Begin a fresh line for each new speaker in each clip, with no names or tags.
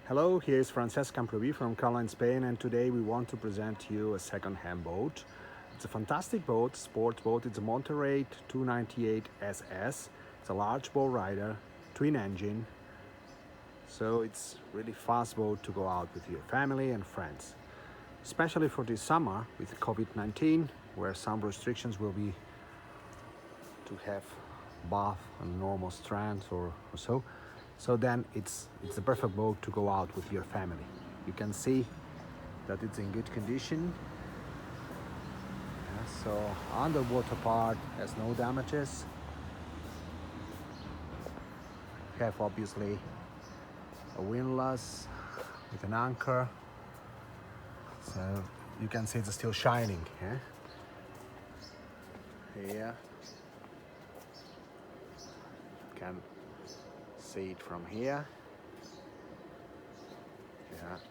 Hello, here is Francesca from Galley, Spain, and today we want to present to you a second-hand boat. It's a fantastic boat, sport boat. It's a Monterey 298 SS. It's a large bow rider, twin engine. So it's really fast boat to go out with your family and friends. Especially for this summer with COVID-19, where some restrictions will be to have bath on normal strands or so. So then it's the perfect boat to go out with your family. You can see that it's in good condition. So underwater part has no damages. We have obviously a windlass with an anchor. So you can see it's still shining. Here. You can see it from here.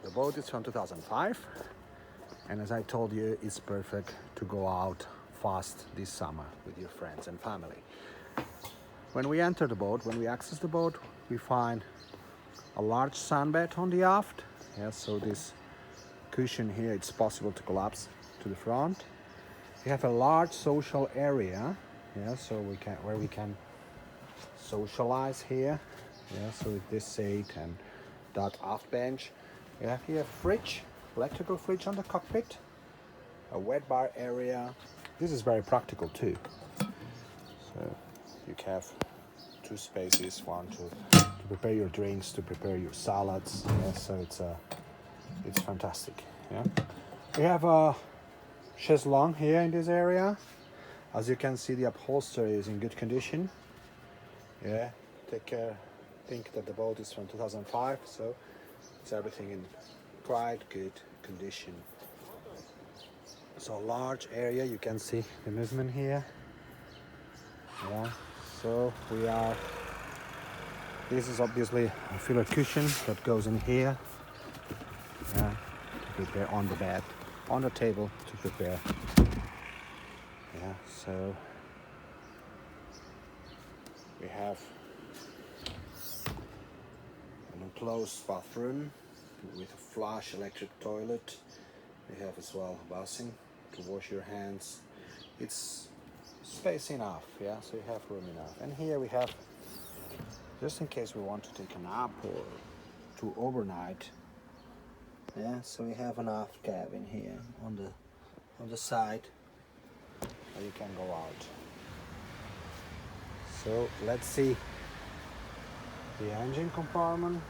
The boat is from 2005, and as I told you, it's perfect to go out fast this summer with your friends and family. When we enter the boat, when we access the boat, we find a large sunbed on the aft. So this cushion here, it's possible to collapse to the front. We have a large social area, so where we can socialize here. So with this seat and that aft bench. We have here a fridge, electrical fridge on the cockpit, a wet bar area. This is very practical too. So you have two spaces, one to prepare your drinks, to prepare your salads. So it's fantastic. We have a chaiselong here in this area. As you can see, the upholstery is in good condition. Take care. Think that the boat is from 2005, so it's everything in quite good condition. So large area, you can see the movement here. So this is obviously a filler cushion that goes in here. To prepare on the bed, on the table to prepare. So we have an enclosed bathroom with a flush electric toilet. We have as well a basin to wash your hands. It's space enough, so you have room enough. And here we have, just in case we want to take a nap or to overnight. So we have an aft cabin here on the side where you can go out. So let's see the engine compartment.